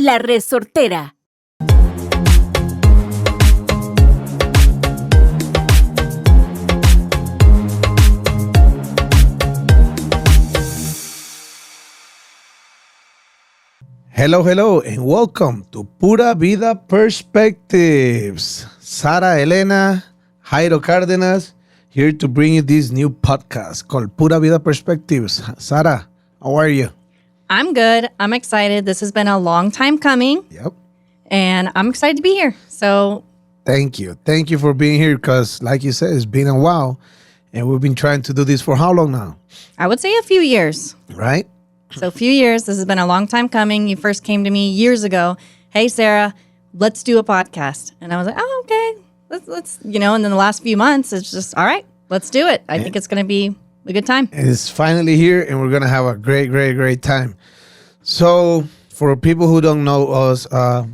La Resortera. Hello, and welcome to Pura Vida Perspectives. Sara, Elena, Jairo Cárdenas, here to bring you this new podcast called Pura Vida Perspectives. Sara, how are you? I'm good. I'm excited. This has been a long time coming. Yep. And I'm excited to be here. So Thank you. Thank you for being here because, like you said, it's been a while. And we've been trying to do this for how long now? I would say a few years. Right? So a few years. This has been a long time coming. You first came to me years ago. Hey, Sarah, let's do a podcast. And I was like, oh, okay. Let's and then the last few months, it's just, all right, let's do it. I think it's going to be a good time. It's finally here, and we're going to have a great time. So, for people who don't know us,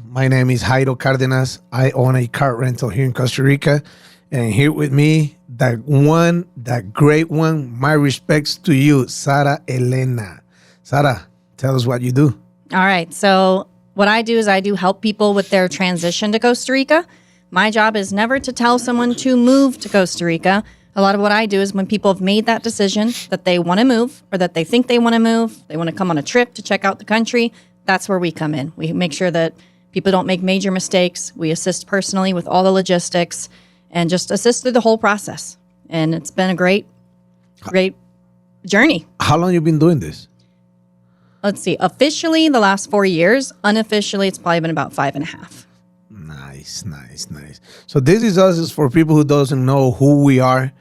my name is Jairo Cárdenas. I own a car rental here in Costa Rica. And here with me, that great one, my respects to you, Sara Elena. Sara, tell us what you do. All right. So what I do is I do help people with their transition to Costa Rica. My job is never to tell someone to move to Costa Rica. A lot of what I do is when people have made that decision that they want to move or that they think they want to move, they want to come on a trip to check out the country, that's where we come in. We make sure that people don't make major mistakes. We assist personally with all the logistics and just assist through the whole process. And it's been a great journey. How long you been doing this? Let's see. Officially, the last 4 years. Unofficially, it's probably been about 5.5. Nice. So this is us. Is for people who doesn't know who we are.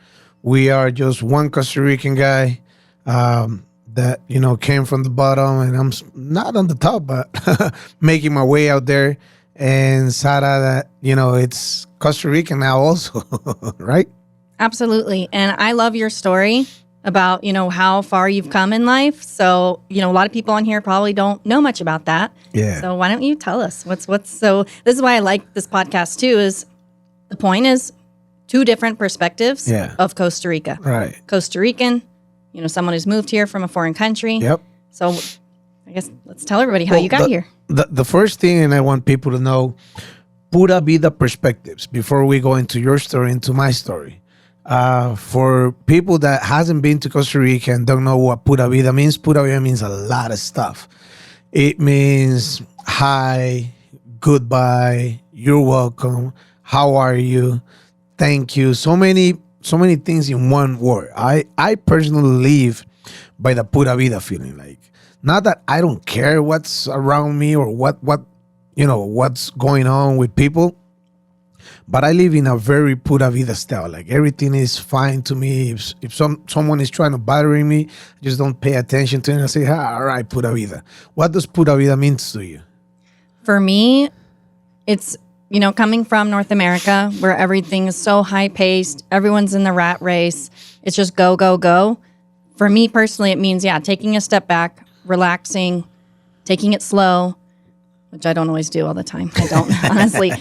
We are just one Costa Rican guy that came from the bottom, and I'm not on the top, but making my way out there. And Sara, that it's Costa Rican now also, right? Absolutely. And I love your story about, how far you've come in life. So, a lot of people on here probably don't know much about that. Yeah. So why don't you tell us so this is why I like this podcast too, is the point is two different perspectives of Costa Rica. Right. Costa Rican, someone who's moved here from a foreign country. Yep. So I guess let's tell everybody how you got here. The first thing, and I want people to know, Pura Vida Perspectives, before we go into your story, into my story. For people that hasn't been to Costa Rica and don't know what Pura Vida means a lot of stuff. It means hi, goodbye, you're welcome, how are you, thank you. So many things in one word. I personally live by the Pura Vida feeling. Like, not that I don't care what's around me or what's going on with people, but I live in a very Pura Vida style. Like, everything is fine to me. If someone is trying to bother me, I just don't pay attention to it. And I say, all right, Pura Vida. What does Pura Vida mean to you? For me, it's, coming from North America where everything is so high paced, everyone's in the rat race. It's just go, go, go. For me personally, it means, taking a step back, relaxing, taking it slow, which I don't always do all the time. I don't, honestly.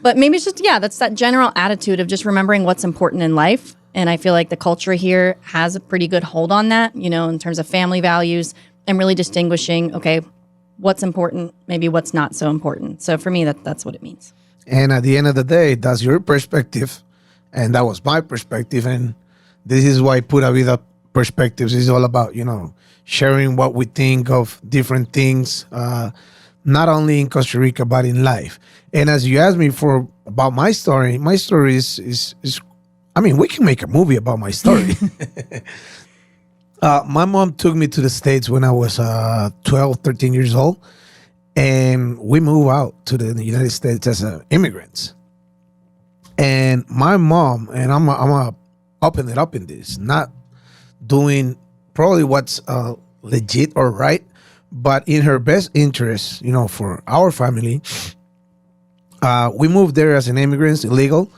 But maybe it's just, that's that general attitude of just remembering what's important in life. And I feel like the culture here has a pretty good hold on that, in terms of family values and really distinguishing, okay, what's important, maybe what's not so important. So for me, that's what it means. And at the end of the day, that's your perspective. And that was my perspective. And this is why Pura Vida Perspectives is all about, sharing what we think of different things, not only in Costa Rica, but in life. And as you asked me about my story is we can make a movie about my story. My mom took me to the States when I was 12, 13 years old. And we moved out to the United States as immigrants. And my mom, and I'm open it up in this, not doing probably what's legit or right, but in her best interest, for our family, we moved there as an immigrants, illegal,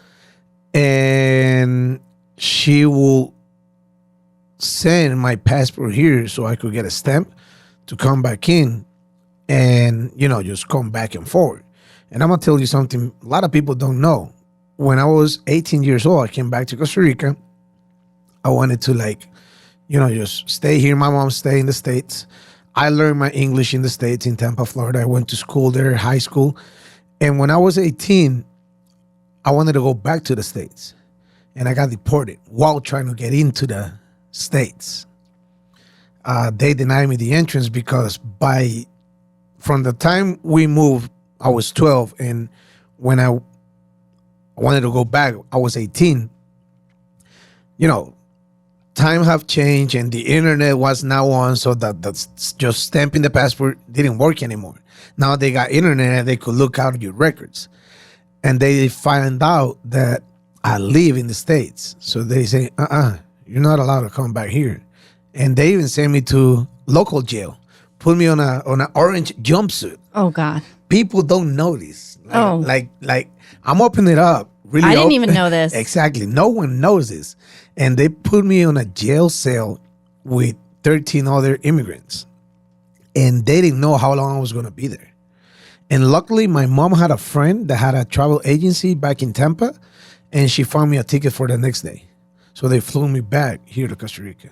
and she will send my passport here so I could get a stamp to come back in and, just come back and forth. And I'm going to tell you something a lot of people don't know. When I was 18 years old, I came back to Costa Rica. I wanted to just stay here. My mom stayed in the States. I learned my English in the States in Tampa, Florida. I went to school there, high school. And when I was 18, I wanted to go back to the States. And I got deported while trying to get into the States. They denied me the entrance because from the time we moved, I was 12. And when I wanted to go back, I was 18. You know, time have changed and the internet was now on, so that's just stamping the passport didn't work anymore. Now they got internet and they could look out your records. And they find out that I live in the States. So they say, you're not allowed to come back here. And they even sent me to local jail, put me on an orange jumpsuit. Oh God. People don't notice. Like I'm opening it up. Really, I didn't even know this. Exactly. No one knows this. And they put me on a jail cell with 13 other immigrants. And they didn't know how long I was going to be there. And luckily, my mom had a friend that had a travel agency back in Tampa, and she found me a ticket for the next day. So they flew me back here to Costa Rica.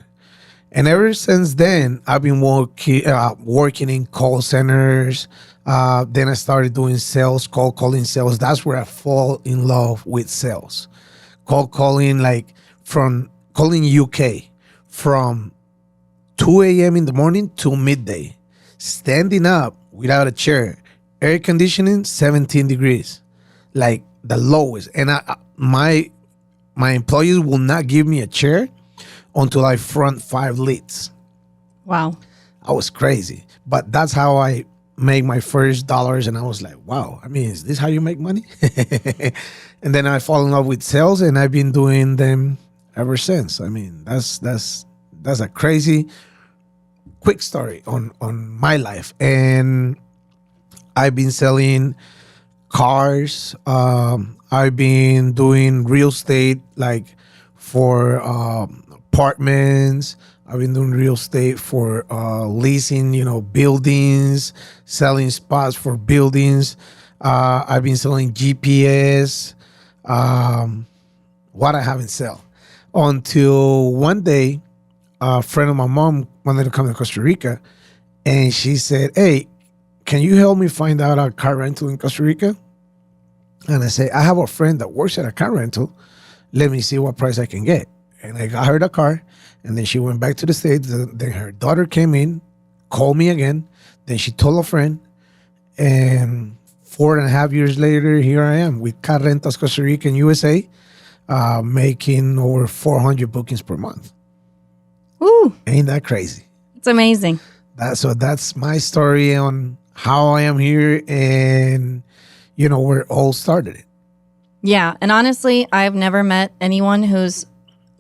And ever since then, I've been working in call centers. Then I started doing sales, cold calling sales. That's where I fall in love with sales. Cold calling, like from calling UK from 2 a.m. in the morning to midday. Standing up without a chair. Air conditioning, 17 degrees. Like the lowest. And my employees will not give me a chair until I front 5 leads. Wow. I was crazy. But that's how I make my first dollars. And I was like, wow, I mean, is this how you make money? And then I fall in love with sales, and I've been doing them ever since. I mean, that's a crazy quick story on my life. And I've been selling cars. I've been doing real estate, like for apartments. I've been doing real estate for leasing, buildings, selling spots for buildings. I've been selling GPS. What I haven't sell until one day, a friend of my mom wanted to come to Costa Rica, and she said, "Hey, can you help me find out a car rental in Costa Rica?" And I said, "I have a friend that works at a car rental. Let me see what price I can get." And I got her the car, and then she went back to the States. Then her daughter came in, called me again. Then she told a friend, and 4.5 years later, here I am with Car Rentas Costa Rica and U.S.A., making over 400 bookings per month. Ooh. Ain't that crazy? It's amazing. That's my story on how I am here and, where it all started. Yeah. And honestly, I've never met anyone who's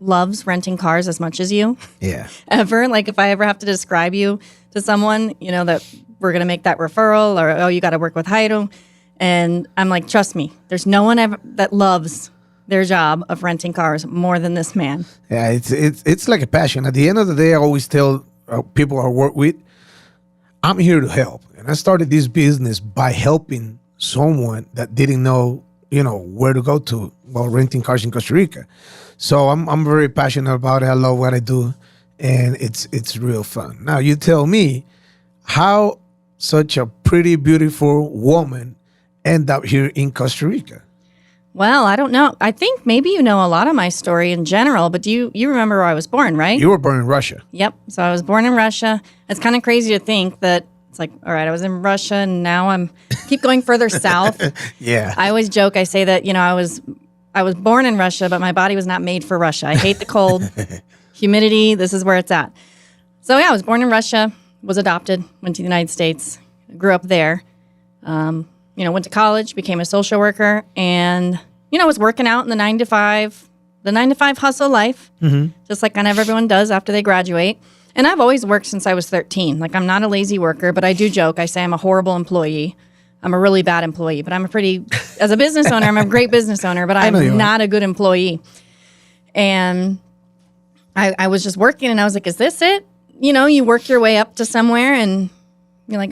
loves renting cars as much as you. Yeah. Ever. Like if I ever have to describe you to someone, that we're going to make that referral or, oh, you got to work with Jairo. And I'm like, trust me, there's no one ever that loves their job of renting cars more than this man. Yeah, it's like a passion. At the end of the day, I always tell people I work with, I'm here to help. And I started this business by helping someone that didn't know, where to go to while renting cars in Costa Rica. So I'm very passionate about it. I love what I do, and it's real fun. Now you tell me how such a pretty, beautiful woman end up here in Costa Rica. Well, I don't know. I think maybe you know a lot of my story in general, but do you remember where I was born, right? You were born in Russia. Yep. So I was born in Russia. It's kind of crazy to think that it's like, all right, I was in Russia and now I'm keep going further south. Yeah. I always joke. I say that, I was born in Russia, but my body was not made for Russia. I hate the cold, humidity. This is where it's at. So yeah, I was born in Russia, was adopted, went to the United States, grew up there. Went to college, became a social worker, and, was working out in the 9 to 5 hustle life, just like kind of everyone does after they graduate. And I've always worked since I was 13. Like, I'm not a lazy worker, but I do joke. I say I'm a horrible employee. I'm a really bad employee, but as a business owner, I'm a great business owner, but I'm not a good employee. And I was just working, and I was like, is this it? You work your way up to somewhere, and you're like,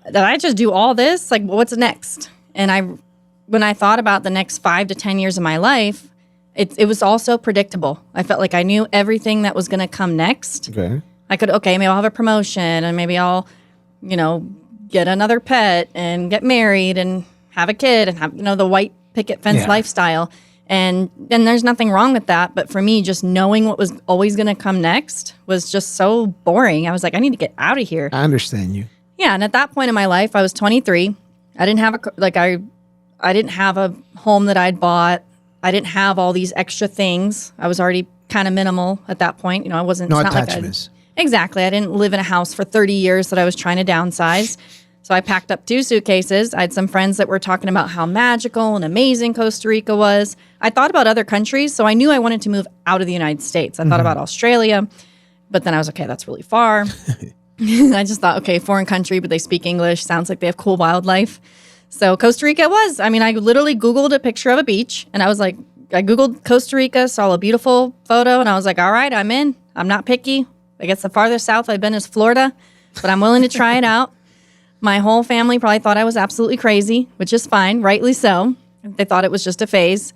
did I just do all this? Like, what's next? And when I thought about the next 5 to 10 years of my life, it was all so predictable. I felt like I knew everything that was going to come next. Okay. I could, okay, maybe I'll have a promotion and maybe I'll, get another pet and get married and have a kid and have, the white picket fence lifestyle. And there's nothing wrong with that. But for me, just knowing what was always going to come next was just so boring. I was like, I need to get out of here. I understand you. Yeah. And at that point in my life, I was 23. I didn't have I didn't have a home that I'd bought. I didn't have all these extra things. I was already kind of minimal at that point. I wasn't. No it's not attachments. Exactly. I didn't live in a house for 30 years that I was trying to downsize. So I packed up 2 suitcases. I had some friends that were talking about how magical and amazing Costa Rica was. I thought about other countries, so I knew I wanted to move out of the United States. I thought about Australia, but then I was okay, that's really far. I just thought, okay, foreign country, but they speak English. Sounds like they have cool wildlife. So Costa Rica was. I mean, I literally Googled a picture of a beach, and I was like, I Googled Costa Rica, saw a beautiful photo, and I was like, all right, I'm in. I'm not picky. I guess the farthest south I've been is Florida, but I'm willing to try it out. My whole family probably thought I was absolutely crazy, which is fine, rightly so. They thought it was just a phase.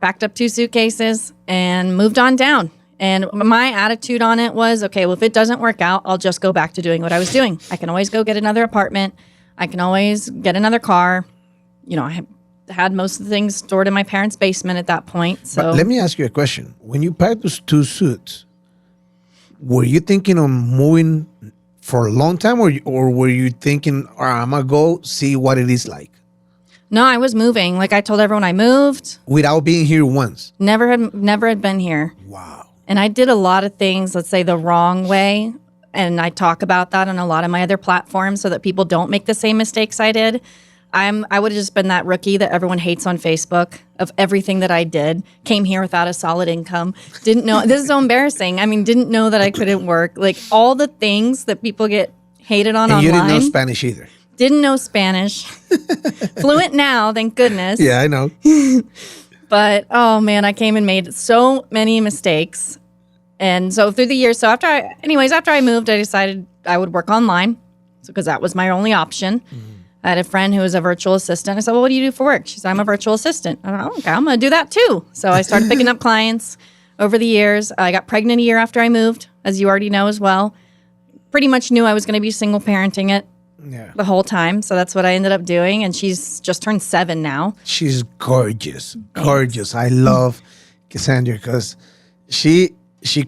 Packed up 2 suitcases and moved on down. And my attitude on it was, okay, well, if it doesn't work out, I'll just go back to doing what I was doing. I can always go get another apartment. I can always get another car. I had most of the things stored in my parents' basement at that point. So But let me ask you a question. When you packed those 2 suits, were you thinking of moving for a long time, or were you thinking, all right, I'm going to go see what it is like? No, I was moving. Like I told everyone I moved. Without being here once? Never had been here. Wow. And I did a lot of things, let's say, the wrong way. And I talk about that on a lot of my other platforms so that people don't make the same mistakes I did. I would have just been that rookie that everyone hates on Facebook of everything that I did. Came here without a solid income. Didn't know. This is so embarrassing. I mean, didn't know that I couldn't work. Like all the things that people get hated on And online. you didn't know Spanish either. Didn't know Spanish. Fluent now, thank goodness. Yeah, I know. But, oh man, I came and made so many mistakes. And so through the years, so after I moved, I decided I would work online because that was my only option. Mm-hmm. I had a friend who was a virtual assistant. I said, well, what do you do for work? She said, I'm a virtual assistant. I thought, oh, okay, I'm going to do that too. So I started picking up clients over the years. I got pregnant a year after I moved, as you already know as well. Pretty much knew I was going to be single parenting it the whole time. So that's what I ended up doing. And she's just turned 7 now. She's gorgeous. Gorgeous. I love Cassandra because she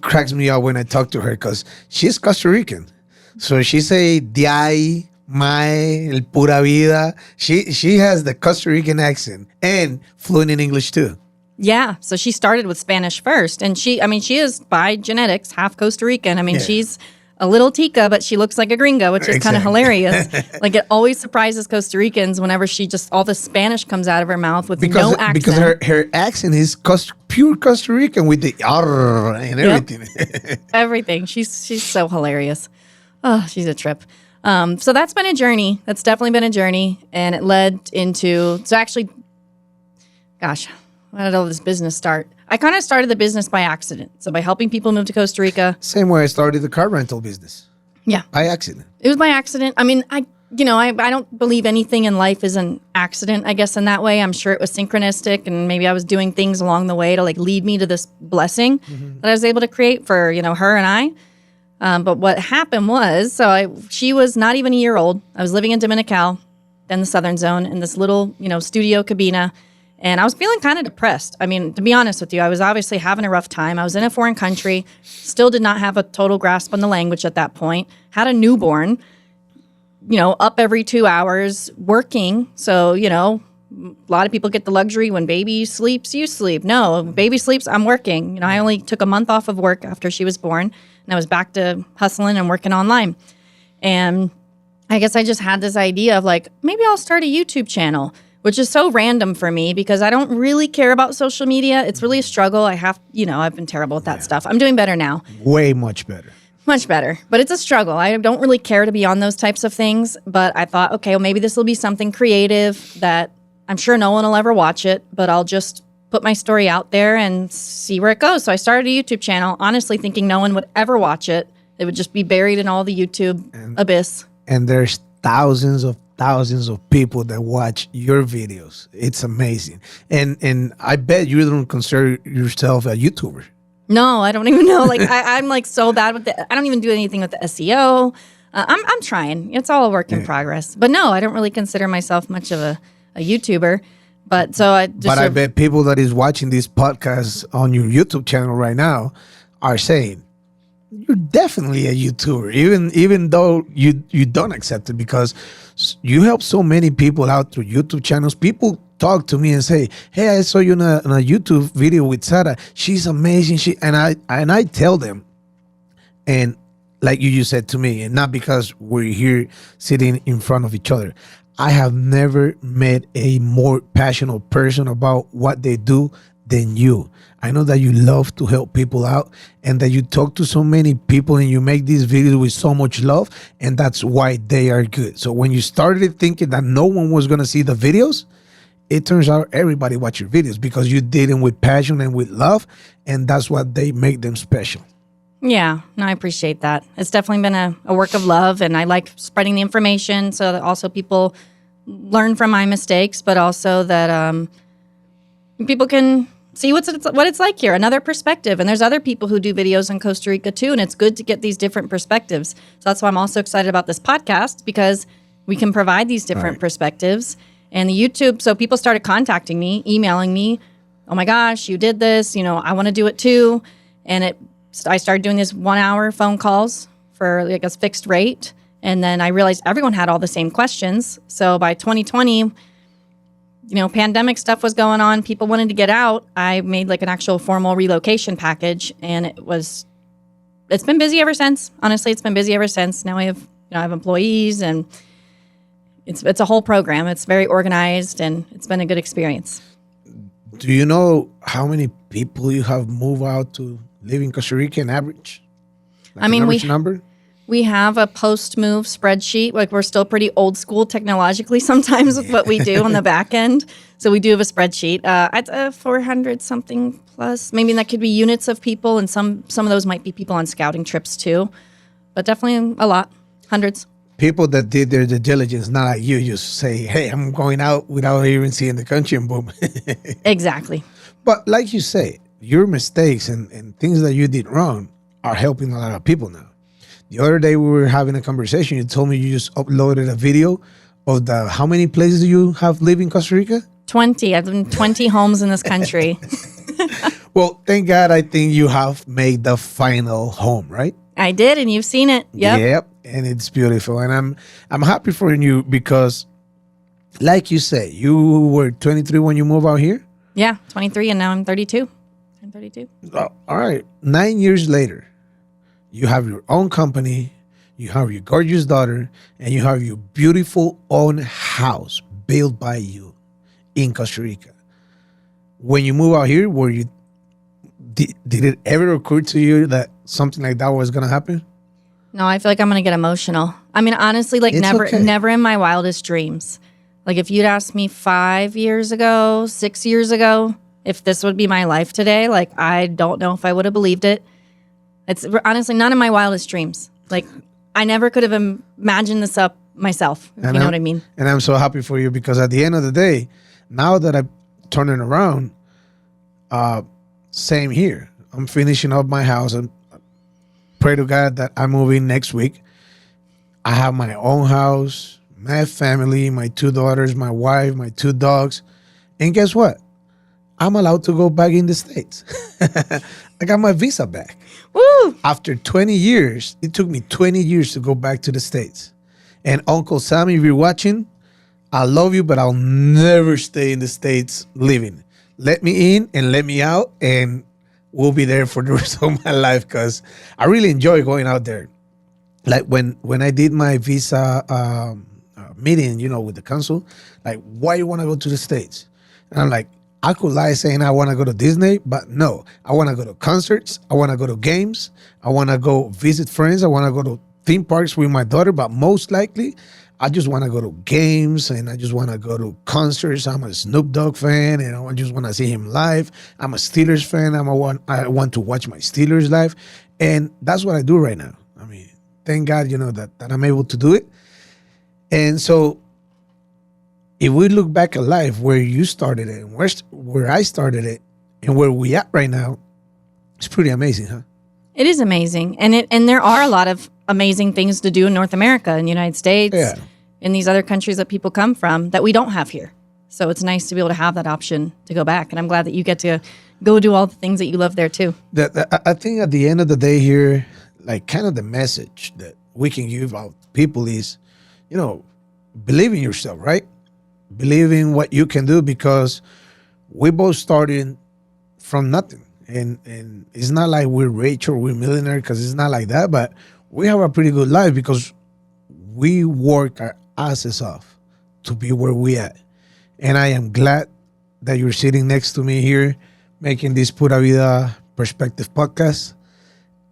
cracks me up when I talk to her because she's Costa Rican. So she say, Diay, Mae, el Pura Vida. She has the Costa Rican accent and fluent in English too. Yeah. So she started with Spanish first. And she is by genetics half Costa Rican. I mean, she's a little tica, but she looks like a gringo, which is kind of hilarious. Like it always surprises Costa Ricans whenever all the Spanish comes out of her mouth with no accent. Because her accent is pure Costa Rican with the R and everything. Yep. Everything. She's so hilarious. Oh, she's a trip. So that's been a journey. That's definitely been a journey. And it led into, so actually, gosh, how did all this business start? I kind of started the business by accident. So by helping people move to Costa Rica. Same way I started the car rental business. Yeah. By accident. It was by accident. I mean, I don't believe anything in life is an accident, I guess, in that way. I'm sure it was synchronistic and maybe I was doing things along the way to like lead me to this blessing that I was able to create for, her and I. But what happened was, she was not even a year old. I was living in Dominical, then the Southern Zone, in this little, studio cabina. And I was feeling kind of depressed. I mean, to be honest with you, I was obviously having a rough time. I was in a foreign country, still did not have a total grasp on the language at that point, had a newborn, up every 2 hours, working. So, a lot of people get the luxury when baby sleeps, you sleep. No, baby sleeps, I'm working. I only took a month off of work after she was born, and I was back to hustling and working online. And I guess I just had this idea of like, maybe I'll start a YouTube channel, which is so random for me because I don't really care about social media. It's really a struggle. I've been terrible at that stuff. I'm doing better now. Way much better. Much better. But it's a struggle. I don't really care to be on those types of things. But I thought, okay, well, maybe this will be something creative that I'm sure no one will ever watch it, but I'll just put my story out there and see where it goes. So I started a YouTube channel, honestly thinking no one would ever watch it. It would just be buried in all the YouTube abyss. And there's thousands of people that watch your videos. It's amazing. And I bet you don't consider yourself a YouTuber. No, I don't even know. Like I'm like so bad with I don't even do anything with the SEO. I'm trying. It's all a work in progress. But no, I don't really consider myself much of a YouTuber. But so I just. But I bet people that is watching this podcast on your YouTube channel right now are saying, you're definitely a YouTuber, even though you don't accept it, because you help so many people out through YouTube channels. People talk to me and say, "Hey, I saw you in a YouTube video with Sarah. She's amazing." And I tell them, and like you just said to me, and not because we're here sitting in front of each other, I have never met a more passionate person about what they do than you. I know that you love to help people out and that you talk to so many people and you make these videos with so much love, and that's why they are good. So when you started thinking that no one was going to see the videos, it turns out everybody watch your videos because you did them with passion and with love, and that's what they make them special. Yeah, no, I appreciate that. It's definitely been a work of love, and I like spreading the information so that also people learn from my mistakes, but also that people can see what it's like here, another perspective. And there's other people who do videos in Costa Rica too, and it's good to get these different perspectives. So that's why I'm also excited about this podcast, because we can provide these different perspectives. And the YouTube, so people started contacting me, emailing me, "Oh my gosh, you did this, I want to do it too." And I started doing these 1 hour phone calls for like a fixed rate. And then I realized everyone had all the same questions. So by 2020, pandemic stuff was going on. People wanted to get out. I made like an actual formal relocation package, and it's been busy ever since. Honestly, it's been busy ever since. Now I have employees, and it's a whole program. It's very organized, and it's been a good experience. Do you know how many people you have moved out to live in Costa Rica on average? Number? We have a post-move spreadsheet. Like, we're still pretty old school technologically sometimes with what we do on the back end. So we do have a spreadsheet. It's 400 something plus. Maybe that could be units of people, and some of those might be people on scouting trips too. But definitely a lot, hundreds. People that did their due diligence, not like you just say, "Hey, I'm going out without even seeing the country," and boom. Exactly. But like you say, your mistakes and things that you did wrong are helping a lot of people now. The other day we were having a conversation. You told me you just uploaded a video of how many places do you have live in Costa Rica? 20. I've lived in 20 homes in this country. Well, thank God I think you have made the final home, right? I did, and you've seen it. Yep. And it's beautiful. And I'm happy for you because, like you say, you were 23 when you moved out here? Yeah, 23, and now I'm 32. I'm 32. Oh, all right. 9 years later, you have your own company, you have your gorgeous daughter, and you have your beautiful own house built by you in Costa Rica. When you move out here, did it ever occur to you that something like that was going to happen? No, I feel like I'm going to get emotional. I mean, honestly, like never in my wildest dreams. Like if you'd asked me 5 years ago, 6 years ago, if this would be my life today, like I don't know if I would have believed it. It's honestly not in my wildest dreams. Like I never could have imagined this up myself, if you know what I mean. And I'm so happy for you because at the end of the day, now that I'm turning around, same here. I'm finishing up my house and pray to God that I'm moving next week. I have my own house, my family, my 2 daughters, my wife, my 2 dogs. And guess what? I'm allowed to go back in the States. I got my visa back. Woo! After 20 years, it took me 20 years to go back to the States. And Uncle Sam, if you're watching, I love you, but I'll never stay in the States living. Let me in and let me out, and we'll be there for the rest of my life because I really enjoy going out there. Like when I did my visa meeting, with the consul, like, why you want to go to the States? And I'm like, I could lie saying I want to go to Disney, but no, I want to go to concerts. I want to go to games. I want to go visit friends. I want to go to theme parks with my daughter, but most likely I just want to go to games and I just want to go to concerts. I'm a Snoop Dogg fan and I just want to see him live. I'm a Steelers fan. I want to watch my Steelers live. And that's what I do right now. I mean, thank God, that I'm able to do it. And so if we look back at life where you started it and where I started it and where we at right now, It's pretty amazing, huh? It is amazing. And there are a lot of amazing things to do in North America, in the United States, Yeah. in these other countries that people come from that we don't have here. So it's nice to be able to have that option to go back. And I'm glad that you get to go do all the things that you love there too. I think at the end of the day here, like kind of the message that we can give out people is, believe in yourself, right? Believe in what you can do, because we both started from nothing. And it's not like we're rich or we're millionaire, because it's not like that, but we have a pretty good life because we work our asses off to be where we at. And I am glad that you're sitting next to me here making this Pura Vida Perspective podcast.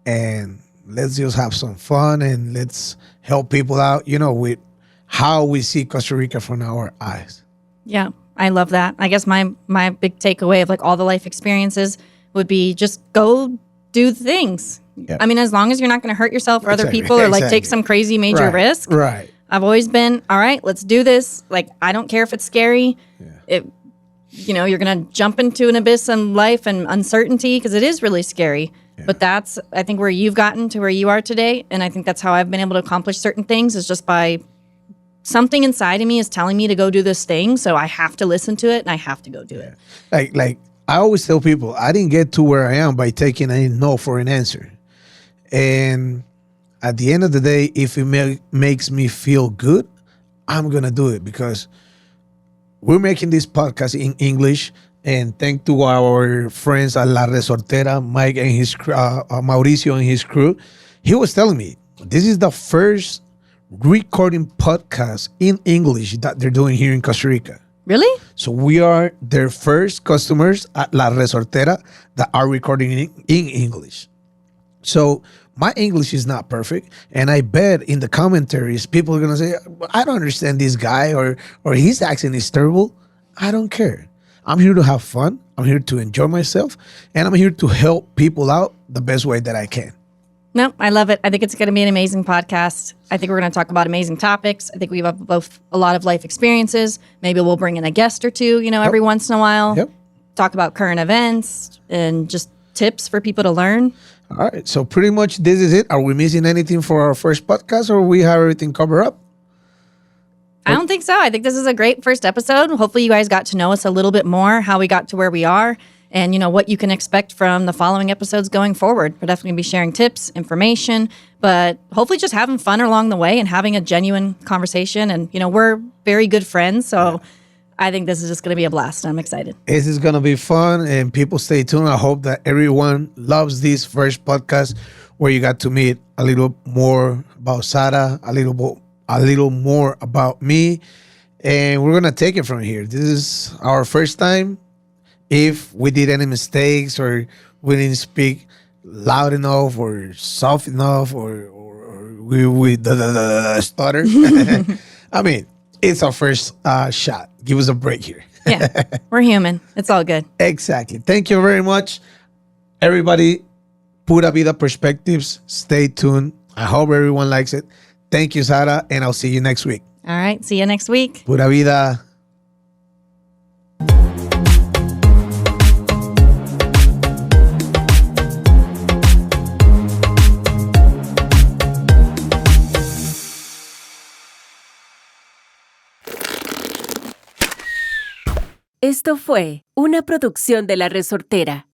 And let's just have some fun and let's help people out, with how we see Costa Rica from our eyes. Yeah, I love that. I guess my big takeaway of like all the life experiences would be just go do things. Yeah. I mean, as long as you're not going to hurt yourself or other Exactly. people or like take Exactly. some crazy major risk. Right. I've always been, all right, let's do this. Like, I don't care if it's scary. Yeah. You're going to jump into an abyss in life and uncertainty because it is really scary. Yeah. But that's, I think, where you've gotten to where you are today. And I think that's how I've been able to accomplish certain things, is just by something inside of me is telling me to go do this thing. So I have to listen to it and I have to go do it. Like I always tell people, I didn't get to where I am by taking a no for an answer. And at the end of the day, if it makes me feel good, I'm going to do it, because we're making this podcast in English. And thanks to our friends at La Resortera, Mike and his Mauricio and his crew, he was telling me this is the first recording podcast in English that they're doing here in Costa Rica. Really? So we are their first customers at La Resortera that are recording in English. So my English is not perfect, and I bet in the commentaries people are gonna say, I don't understand this guy, or his accent is terrible. I don't care. I'm here to have fun. I'm here to enjoy myself, and I'm here to help people out the best way that I can. No, I love it. I think it's going to be an amazing podcast. I think we're going to talk about amazing topics. I think we have both a lot of life experiences. Maybe we'll bring in a guest or two, every once in a while. Yep. Talk about current events and just tips for people to learn. All right. So pretty much this is it. Are we missing anything for our first podcast, or we have everything covered up? I don't think so. I think this is a great first episode. Hopefully you guys got to know us a little bit more, how we got to where we are, and what you can expect from the following episodes going forward. We're definitely going to be sharing tips, information, but hopefully just having fun along the way and having a genuine conversation. And, we're very good friends, so I think this is just going to be a blast. I'm excited. This is going to be fun, and people stay tuned. I hope that everyone loves this first podcast where you got to meet a little more about Sara, a little more about me, and we're going to take it from here. This is our first time. If we did any mistakes, or we didn't speak loud enough or soft enough, or we stutter, I mean, it's our first shot. Give us a break here. Yeah, we're human. It's all good. Exactly. Thank you very much, everybody. Pura Vida Perspectives. Stay tuned. I hope everyone likes it. Thank you, Sara, and I'll see you next week. All right. See you next week. Pura Vida. Esto fue una producción de La Resortera.